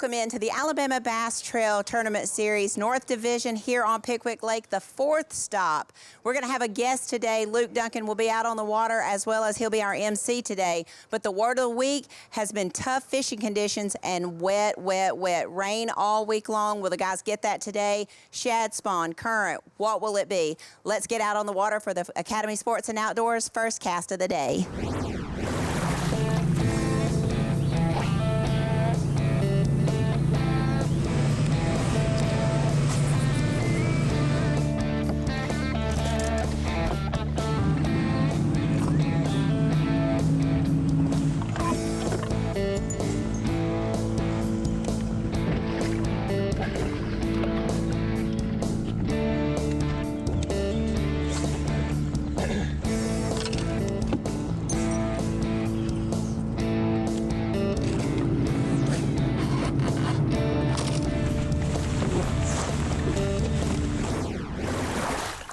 welcome into the Alabama Bass Trail Tournament Series North Division here on Pickwick Lake, the fourth stop. We're going to have a guest today. Luke Duncan will be out on the water, as well as he'll be our MC today. But the word of the week has been tough fishing conditions and wet, wet, wet. Rain all week long. Will the guys get that today? Shad spawn, current, what will it be? Let's get out on the water for the Academy Sports and Outdoors first cast of the day.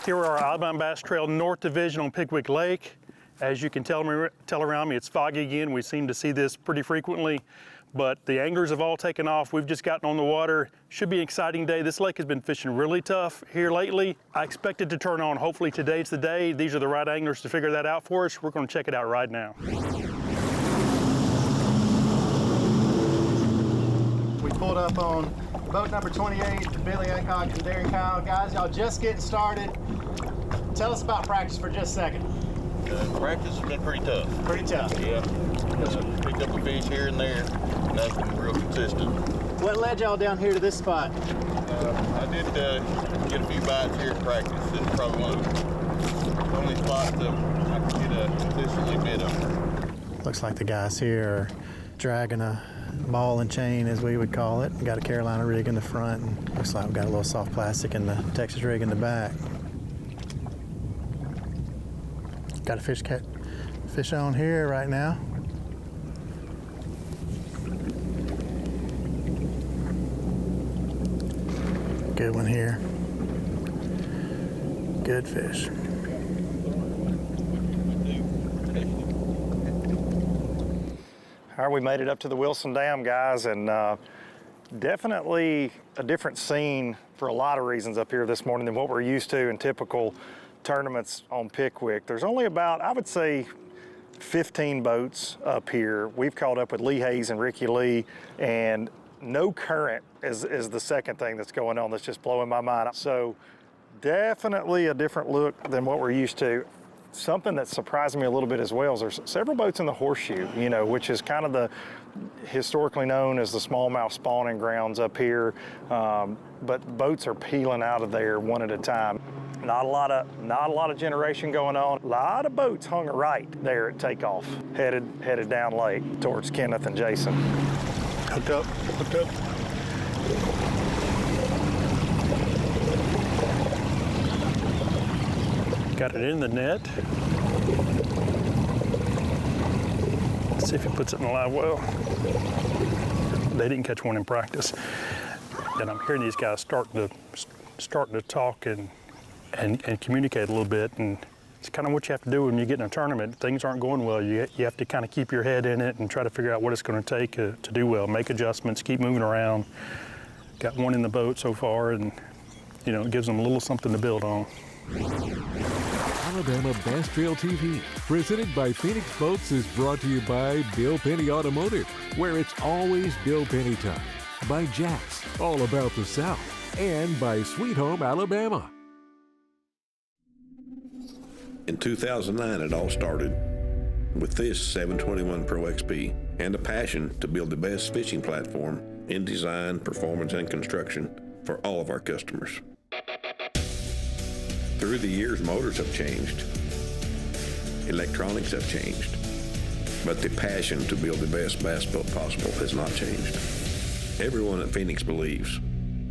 Here we are, Alabama Bass Trail North Division on Pickwick Lake. As you can tell around me, it's foggy again. We seem to see this pretty frequently, but the anglers have all taken off. We've just gotten on the water. Should be an exciting day. This lake has been fishing really tough here lately. I expect it to turn on. Hopefully today's the day. These are the right anglers to figure that out for us. We're gonna check it out right now. We pulled up on boat number 28, the Billy Aycock and Darren Kyle. Guys, y'all just getting started. Tell us about practice for just a second. Practice has been pretty tough. Pretty tough. Yeah. Picked up a fish here and there. Nothing real consistent. What led y'all down here to this spot? I did get a few bites here in practice. This is probably one of the only spots that I can get consistently bit on. Looks like the guys here are dragging a ball and chain, as we would call it. Got a Carolina rig in the front, and looks like we've got a little soft plastic and the Texas rig in the back. Got a fish on here right now. Good one here. Good fish. All right, we made it up to the Wilson Dam, guys, and definitely a different scene for a lot of reasons up here this morning than what we're used to in typical tournaments on Pickwick. There's only about, I would say, 15 boats up here. We've caught up with Lee Hayes and Ricky Lee, and no current is the second thing that's going on that's just blowing my mind. So definitely a different look than what we're used to. Something that surprised me a little bit as well is there's several boats in the horseshoe, you know, which is kind of the historically known as the smallmouth spawning grounds up here. But boats are peeling out of there one at a time. Not a lot of generation going on. A lot of boats hung right there at takeoff, headed down lake towards Kenneth and Jason. Hooked up. Got it in the net. Let's see if he puts it in the live well. They didn't catch one in practice. And I'm hearing these guys starting to talk and communicate a little bit. And it's kind of what you have to do when you get in a tournament. Things aren't going well. You have to kind of keep your head in it and try to figure out what it's going to take to do well. Make adjustments, keep moving around. Got one in the boat so far, and you know, it gives them a little something to build on. Alabama Bass Trail TV, presented by Phoenix Boats, is brought to you by Bill Penny Automotive, where it's always Bill Penny time. By Jack's, all about the South. And by Sweet Home Alabama. In 2009, it all started with this 721 Pro XP and a passion to build the best fishing platform in design, performance, and construction for all of our customers. Through the years, motors have changed, electronics have changed, but the passion to build the best bass boat possible has not changed. Everyone at Phoenix believes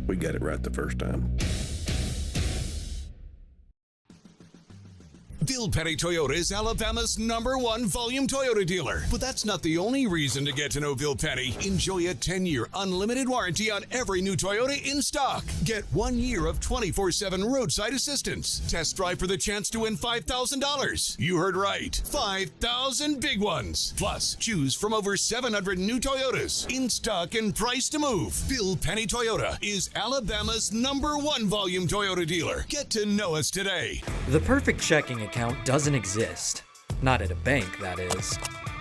we got it right the first time. Bill Penny Toyota is Alabama's #1 volume Toyota dealer. But that's not the only reason to get to know Bill Penny. Enjoy a 10-year unlimited warranty on every new Toyota in stock. Get 1 year of 24/7 roadside assistance. Test drive for the chance to win $5,000. You heard right. 5,000 big ones. Plus, choose from over 700 new Toyotas in stock and price to move. Bill Penny Toyota is Alabama's #1 volume Toyota dealer. Get to know us today. The perfect checking account doesn't exist. Not at a bank, that is.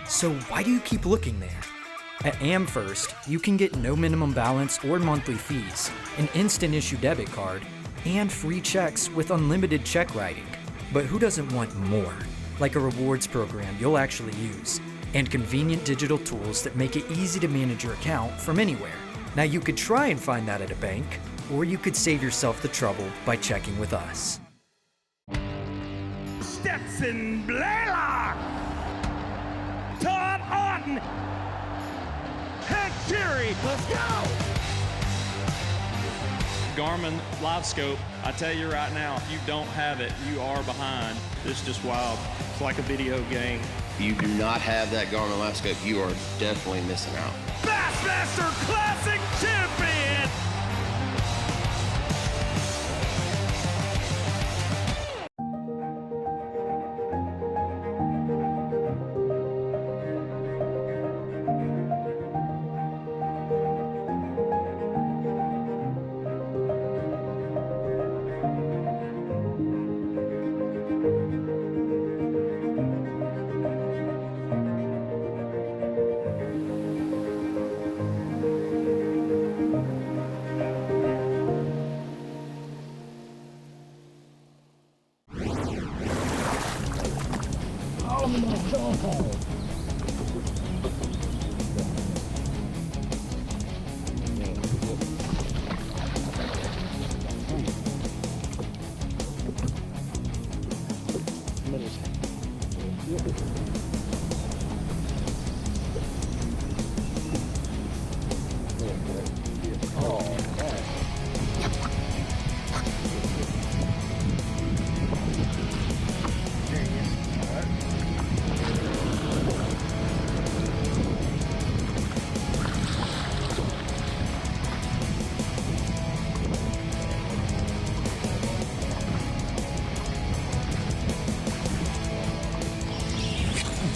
So why do you keep looking there? At AmFirst, you can get no minimum balance or monthly fees, an instant issue debit card, and free checks with unlimited check writing. But who doesn't want more? Like a rewards program you'll actually use, and convenient digital tools that make it easy to manage your account from anywhere. Now you could try and find that at a bank, or you could save yourself the trouble by checking with us. Stetson Blaylock, Todd Auten, Hank Terry, let's go! Garmin LiveScope, I tell you right now, if you don't have it, you are behind. It's just wild. It's like a video game. If you do not have that Garmin LiveScope, you are definitely missing out. Bassmaster Classic Champion!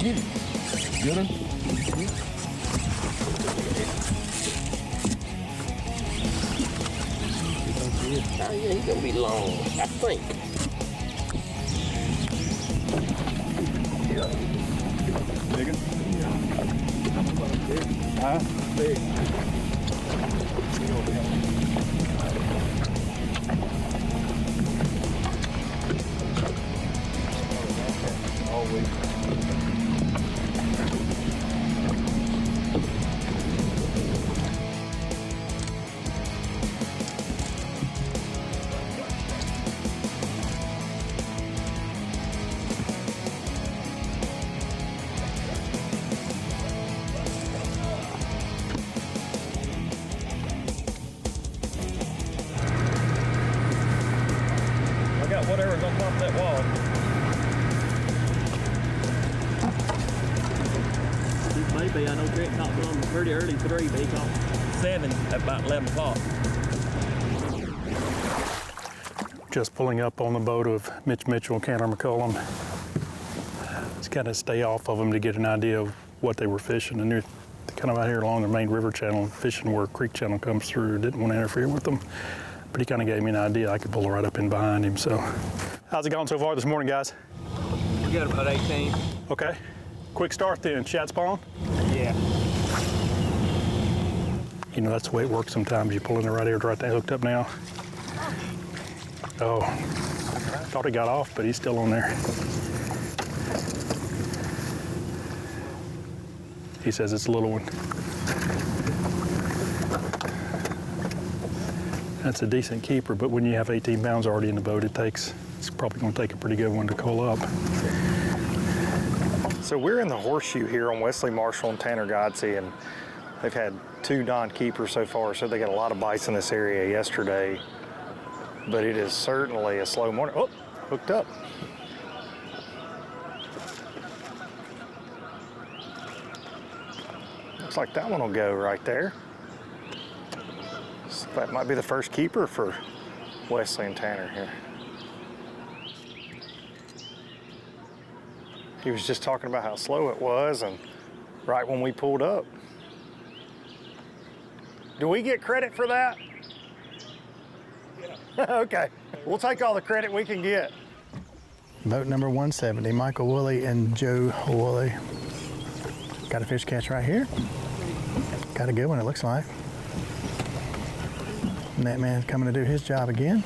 Get him. Get him. Oh, yeah, he's gonna be long, I think. Bigger? Huh? Big. Always. Whatever's on top of that wall. Maybe, I know Trent caught some pretty early 3, but he caught 7 at about 11 o'clock. Just pulling up on the boat of Mitch Mitchell and Cantor McCullum. Just kind of stay off of them to get an idea of what they were fishing. And they're kind of out here along the main river channel, fishing where a creek channel comes through. Didn't want to interfere with them. But he kind of gave me an idea. I could pull right up in behind him, so. How's it going so far this morning, guys? We got about 18. Okay. Quick start then. Shad spawn? Yeah. You know, that's the way it works sometimes. You pull in the right here, right there, hooked up now. Oh, thought he got off, but he's still on there. He says it's a little one. That's a decent keeper, but when you have 18 pounds already in the boat, it's probably going to take a pretty good one to cull up. So we're in the horseshoe here on Wesley Marshall and Tanner Godsey, and they've had 2 non-keepers so far, so they got a lot of bites in this area yesterday. But it is certainly a slow morning. Oh, hooked up. Looks like that one will go right there. So that might be the first keeper for Wesley and Tanner here. He was just talking about how slow it was, and right when we pulled up. Do we get credit for that? Yeah. Okay, we'll take all the credit we can get. Boat number 170, Michael Woolley and Joe Woolley. Got a fish catch right here. Got a good one, it looks like. And that man's coming to do his job again.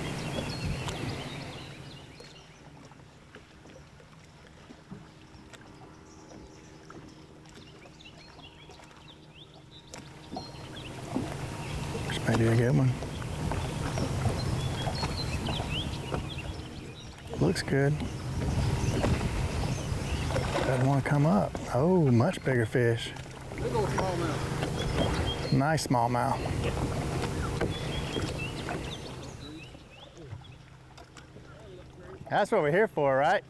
This may be a good one. Looks good. Doesn't want to come up. Oh, much bigger fish. Big old smallmouth. Nice smallmouth. That's what we're here for, right?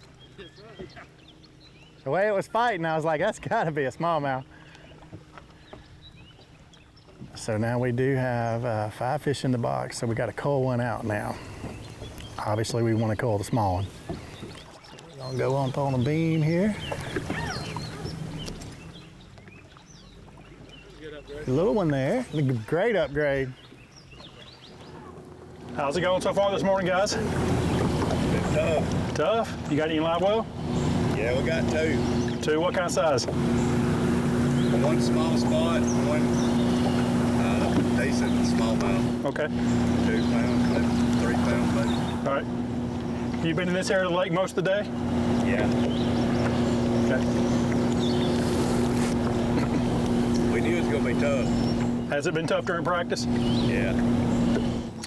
The way it was fighting, I was like, that's gotta be a smallmouth. So now we do have 5 fish in the box, so we got to cull one out now. Obviously, we want to cull the small one. We're gonna go on the beam here. A little one there, great upgrade. How's it going so far this morning, guys? It's tough. Tough? You got any live well? Yeah, we got 2. 2, what kind of size? One small spot, one decent smallmouth. Okay. 2 pounds, maybe 3 pounds, maybe. All right. You been in this area of the lake most of the day? Yeah. Okay. We knew it was gonna be tough. Has it been tough during practice? Yeah.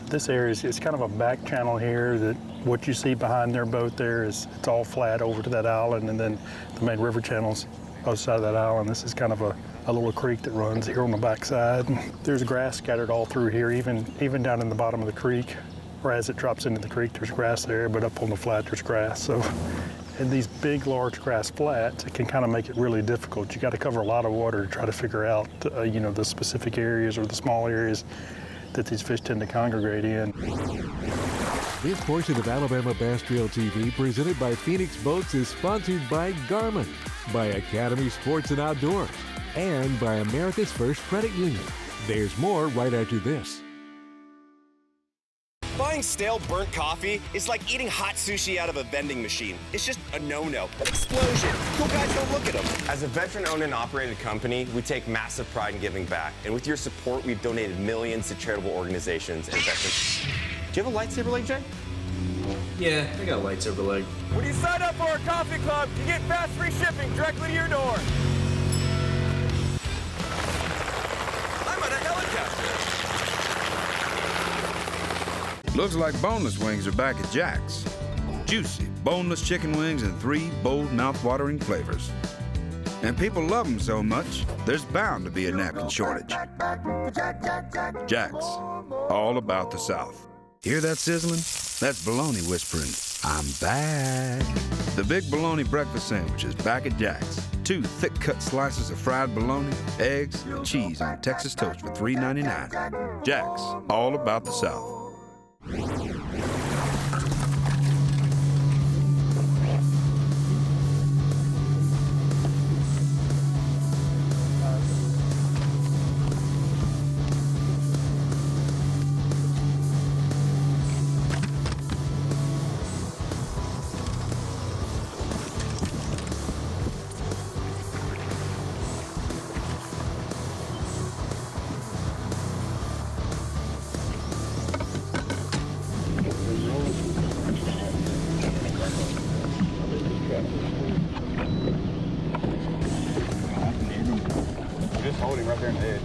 This area is it's kind of a back channel here that what you see behind their boat there is it's all flat over to that island, and then the main river channel's other side of that island. This is kind of a little creek that runs here on the backside. There's grass scattered all through here, even down in the bottom of the creek, or as it drops into the creek, there's grass there, but up on the flat, there's grass. So, in these big, large grass flats, it can kind of make it really difficult. You got to cover a lot of water to try to figure out, you know, the specific areas or the small areas that these fish tend to congregate in. This portion of Alabama Bass Trail TV, presented by Phoenix Boats, is sponsored by Garmin, by Academy Sports and Outdoors, and by America's First Credit Union. There's more right after this. Buying stale, burnt coffee is like eating hot sushi out of a vending machine. It's just a no-no. Explosion. Cool guys don't look at them. As a veteran-owned and operated company, we take massive pride in giving back. And with your support, we've donated millions to charitable organizations and veterans. Do you have a lightsaber leg, Jay? Yeah, I got a lightsaber leg. When you sign up for our coffee club, you get fast free shipping directly to your door. I'm on a helicopter. Looks like boneless wings are back at Jack's. Juicy, boneless chicken wings in 3 bold, mouth-watering flavors. And people love them so much, there's bound to be a napkin shortage. Jack's, all about the South. Hear that sizzling? That's bologna whispering, I'm back. The Big Bologna Breakfast Sandwich is back at Jack's. 2 thick-cut slices of fried bologna, eggs, and cheese on Texas toast for $3.99. Jack's, all about the South. Just hold him right there on the edge.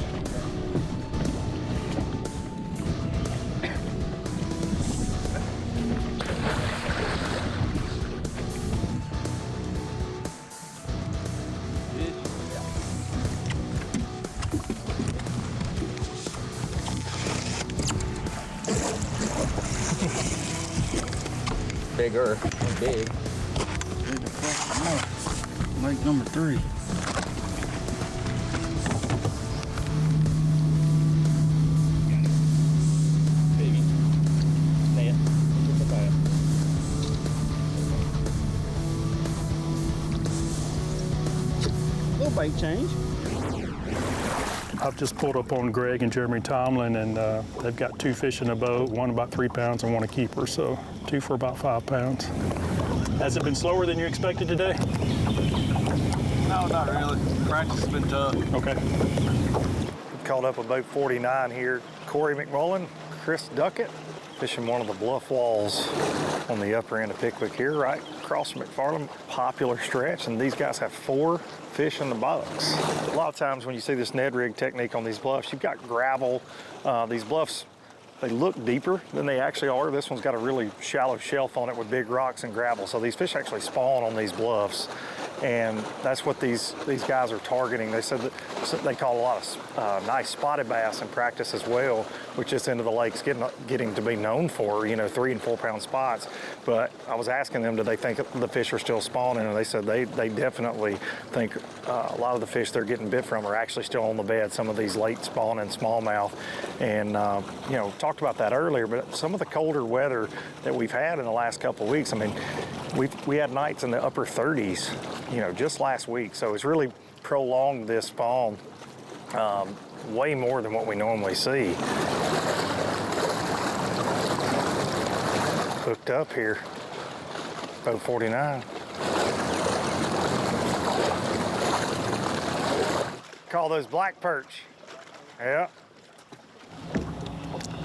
Bigger. Big. Lake number 3. bait change. I've just pulled up on Greg and Jeremy Tomlin, and they've got 2 fish in a boat, one about 3 pounds and one a keeper, so 2 for about 5 pounds. Has it been slower than you expected today? No, not really. Practice has been tough. Okay. Called up a boat 49 here. Corey McMullen, Chris Duckett, fishing one of the bluff walls on the upper end of Pickwick here, right across from McFarland. Popular stretch, and these guys have 4 fish in the box. A lot of times when you see this Ned rig technique on these bluffs, you've got gravel. These bluffs, they look deeper than they actually are. This one's got a really shallow shelf on it with big rocks and gravel. So these fish actually spawn on these bluffs. And that's what these guys are targeting. They said that they caught a lot of nice spotted bass in practice as well, which this end of the lake's getting to be known for, 3 and 4 pound spots. But I was asking them, do they think the fish are still spawning? And they said they definitely think a lot of the fish they're getting bit from are actually still on the bed, some of these late spawning smallmouth. And, talked about that earlier, but some of the colder weather that we've had in the last couple of weeks, I mean, we had nights in the upper 30s, just last week. So it's really prolonged this spawn way more than what we normally see. Hooked up here, boat 49. Call those black perch. Yeah.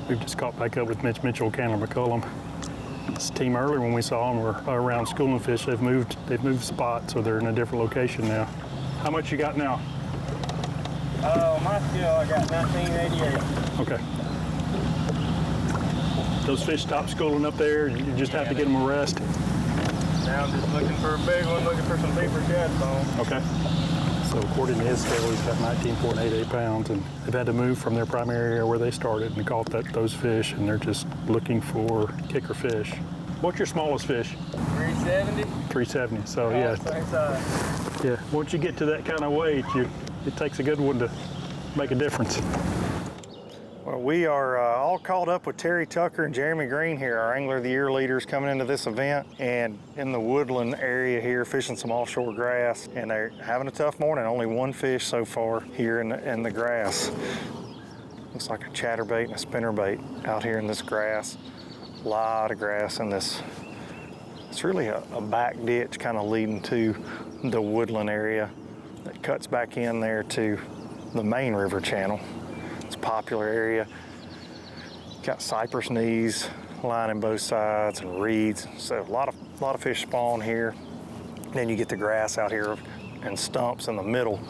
We've just caught back up with Mitch Mitchell, Candler McCullum. This team earlier when we saw them were around schooling fish. They've moved spots, so they're in a different location now. How much you got now? My skill, I got 1988. Okay. Those fish stop schooling up there, you just have to get them a rest? Now I'm just looking for a big one, looking for some deeper shad bone. Okay. So according to his scale, he's got 19.88 pounds, and they've had to move from their primary area where they started and caught those fish, and they're just looking for kicker fish. What's your smallest fish? 370. 370, so yeah. Same size. Yeah, once you get to that kind of weight, it takes a good one to make a difference. Well, we are all caught up with Terry Tucker and Jeremy Green here, our Angler of the Year leaders coming into this event, and in the woodland area here fishing some offshore grass, and they're having a tough morning. Only 1 fish so far here in the grass. Looks like a chatterbait and a spinnerbait out here in this grass. A lot of grass in this. It's really a back ditch kind of leading to the woodland area that cuts back in there to the main river channel. It's a popular area. Got cypress knees lining both sides and reeds. So a lot of fish spawn here. Then you get the grass out here and stumps in the middle.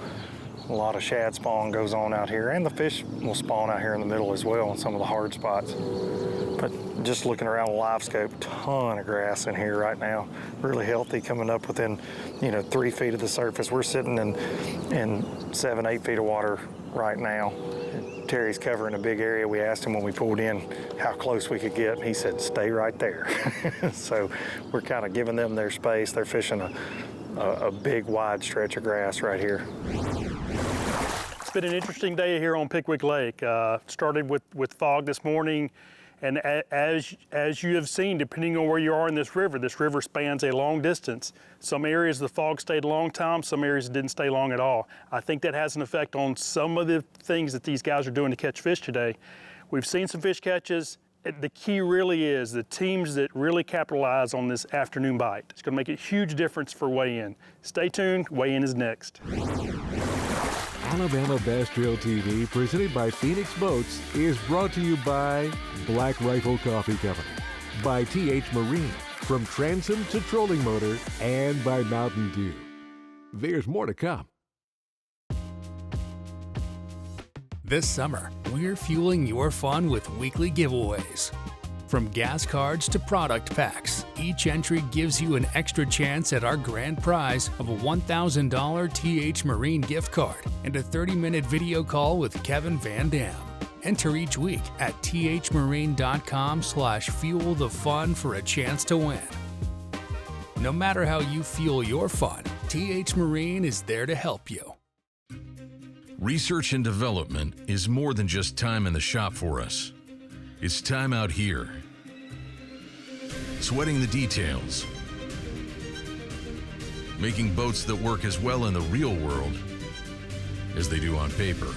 A lot of shad spawn goes on out here, and the fish will spawn out here in the middle as well in some of the hard spots. But just looking around with live scope, ton of grass in here right now. Really healthy, coming up within 3 feet of the surface. We're sitting in 7, 8 feet of water right now. Terry's covering a big area. We asked him when we pulled in how close we could get, and he said, stay right there. So we're kind of giving them their space. They're fishing a big, wide stretch of grass right here. It's been an interesting day here on Pickwick Lake. Started with fog this morning, and as you have seen, depending on where you are in this river spans a long distance. Some areas the fog stayed a long time, some areas it didn't stay long at all. I think that has an effect on some of the things that these guys are doing to catch fish today. We've seen some fish catches. The key really is the teams that really capitalize on this afternoon bite. It's going to make a huge difference for weigh-in. Stay tuned, weigh-in is next. Alabama Bass Trail TV, presented by Phoenix Boats, is brought to you by Black Rifle Coffee Company, by T.H. Marine, from transom to trolling motor, and by Mountain Dew. There's more to come. This summer, we're fueling your fun with weekly giveaways. From gas cards to product packs, each entry gives you an extra chance at our grand prize of a $1,000 TH Marine gift card and a 30-minute video call with Kevin Van Dam. Enter each week at thmarine.com/fuelthefun for a chance to win. No matter how you fuel your fun, TH Marine is there to help you. Research and development is more than just time in the shop for us. It's time out here, sweating the details, making boats that work as well in the real world as they do on paper.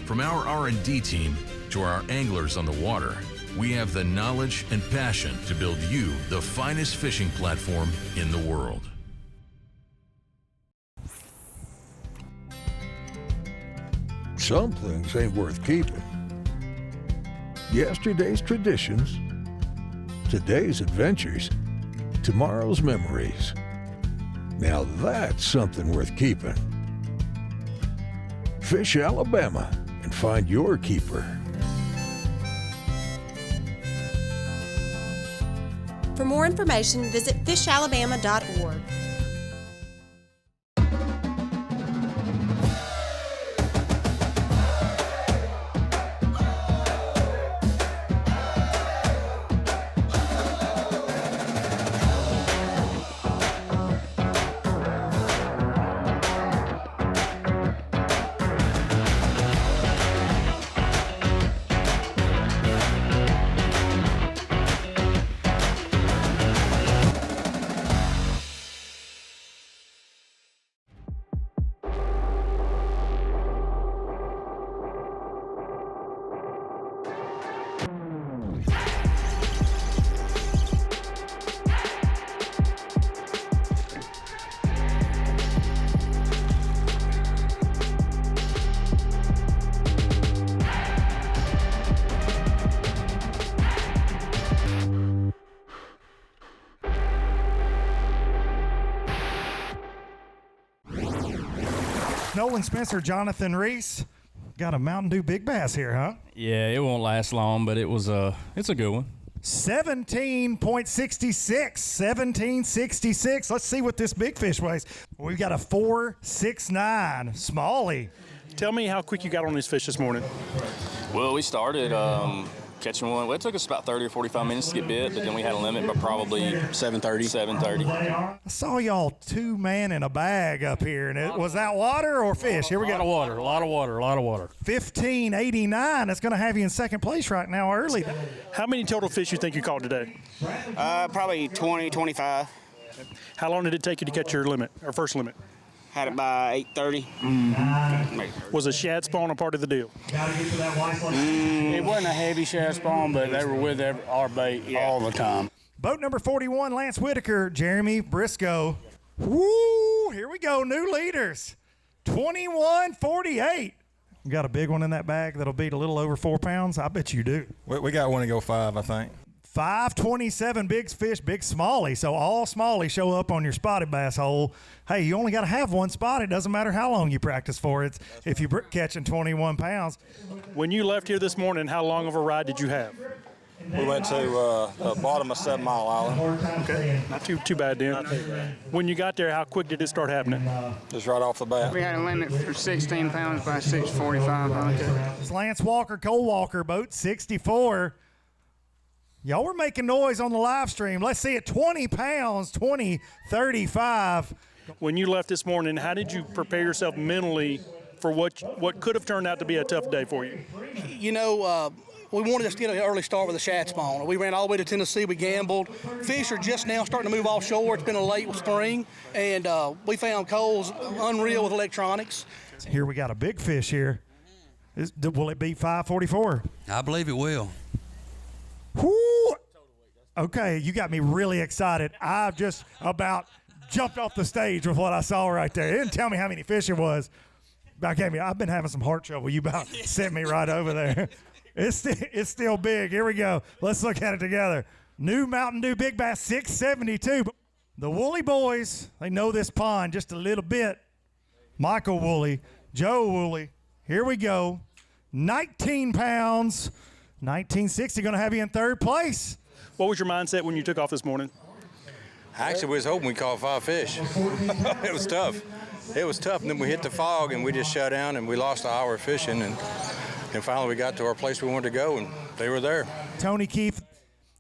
From our R&D team to our anglers on the water, we have the knowledge and passion to build you the finest fishing platform in the world. Some things ain't worth keeping. Yesterday's traditions, today's adventures, tomorrow's memories. Now that's something worth keeping. Fish Alabama and find your keeper. For more information, visit fishalabama.org. Nolan Spencer, Jonathan Reese. Got a Mountain Dew Big Bass here, huh? Yeah, it won't last long, but it's a good one. 17.66, 17.66. Let's see what this big fish weighs. We've got a 4.69 smallie. Tell me how quick you got on this fish this morning. Well, we started catching one. Well, it took us about 30 or 45 minutes to get bit, but then we had a limit by probably 7:30. I saw y'all two man in a bag up here, and was that water or fish? Here we go. A lot of water. 15.89. That's going to have you in second place right now early. How many total fish you think you caught today? Probably 20, 25. How long did it take you to catch your limit, or first limit? Had it by 8:30. Was a shad spawn a part of the deal? It wasn't a heavy shad spawn, but they were with our bait all the time. Boat number 41, Lance Whitaker, Jeremy Briscoe. Woo! Here we go, new leaders. 21.48. You got a big one in that bag that'll beat a little over 4 pounds? I bet you do. We got one to go 5, I think. 5.27 big fish, big smallie. So all smallie show up on your spotted bass hole. Hey, you only got to have one spot. It doesn't matter how long you practice for it if you're catching 21 pounds. When you left here this morning, how long of a ride did you have? We went to the bottom of 7 Mile Island. Okay, not too bad then. When you got there, how quick did it start happening? Just right off the bat. We had a limit for 16 pounds by 6:45. It's Lance Walker, Cole Walker, boat 64. Y'all were making noise on the live stream. Let's see it, 20 pounds, 20.35. When you left this morning, how did you prepare yourself mentally for what could have turned out to be a tough day for you? You know, we wanted to get an early start with a shad spawn. We ran all the way to Tennessee. We gambled. Fish are just now starting to move offshore. It's been a late spring, and we found Cole's unreal with electronics. Here we got a big fish here. Will it beat 5.44? I believe it will. Whoo! Okay, you got me really excited. I've just about jumped off the stage with what I saw right there. It didn't tell me how many fish it was. I've been having some heart trouble. You about sent me right over there. It's still big. Here we go. Let's look at it together. New Mountain Dew Big Bass 672. The Woolley boys, they know this pond just a little bit. Michael Woolley, Joe Woolley. Here we go. 19 pounds. 1960 going to have you in third place. What was your mindset when you took off this morning? Actually, we was hoping we caught 5 fish. It was tough. And then we hit the fog, and we just shut down, and we lost an hour of fishing, and finally we got to our place we wanted to go, and they were there. Tony Keith,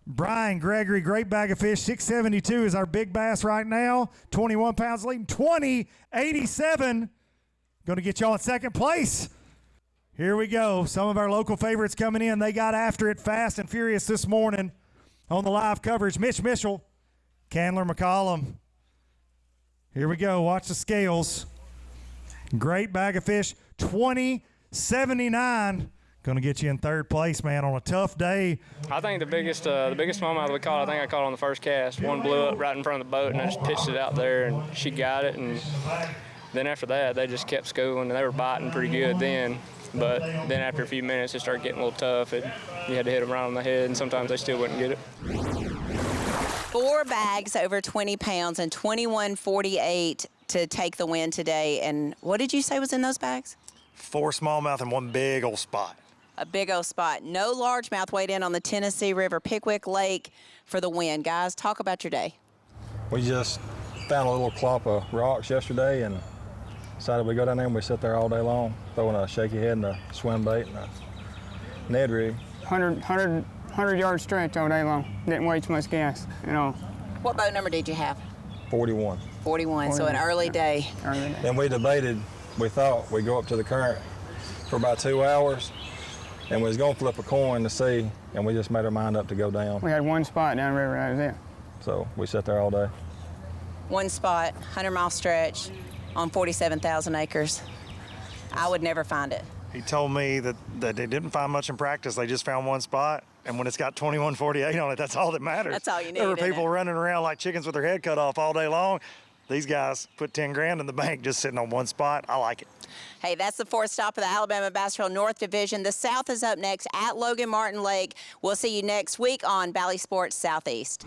Brian Gregory, great bag of fish. 672 is our big bass right now. 21 pounds leading. 20.87. Going to get y'all in second place. Here we go. Some of our local favorites coming in. They got after it fast and furious this morning on the live coverage. Mitch Mitchell, Candler McCollum. Here we go. Watch the scales. Great bag of fish, 20.79. Going to get you in third place, man, on a tough day. I think the biggest smallmouth we caught, I think I caught on the first cast. One blew up right in front of the boat, and I just pitched it out there, and she got it. And then after that, they just kept schooling, and they were biting pretty good then. But then after a few minutes, it started getting a little tough. You had to hit them right on the head, and sometimes they still wouldn't get it. 4 bags over 20 pounds and $21.48 to take the win today. And what did you say was in those bags? 4 smallmouth and 1 big old spot. A big old spot. No largemouth weighed in on the Tennessee River Pickwick Lake for the win. Guys, talk about your day. We just found a little clop of rocks yesterday and decided we'd go down there and we sit there all day long, throwing a shaky head and a swim bait and a Ned rig. 100-yard stretch all day long. Didn't waste much gas, you know. What boat number did you have? 41. 41, so an early day. Then we debated, we thought we'd go up to the current for about 2 hours and we was gonna flip a coin to see, and we just made our mind up to go down. We had 1 spot down the river, that was it. So we sat there all day. 1 spot, 100-mile stretch on 47,000 acres. I would never find it. He told me that they didn't find much in practice. They just found 1 spot, and when it's got 21.48 on it, that's all that matters. That's all you need. There were people running around like chickens with their head cut off all day long. These guys put 10 grand in the bank just sitting on 1 spot. I like it. Hey, that's the 4th stop of the Alabama Bass Trail North Division. The South is up next at Logan Martin Lake. We'll see you next week on Valley Sports Southeast.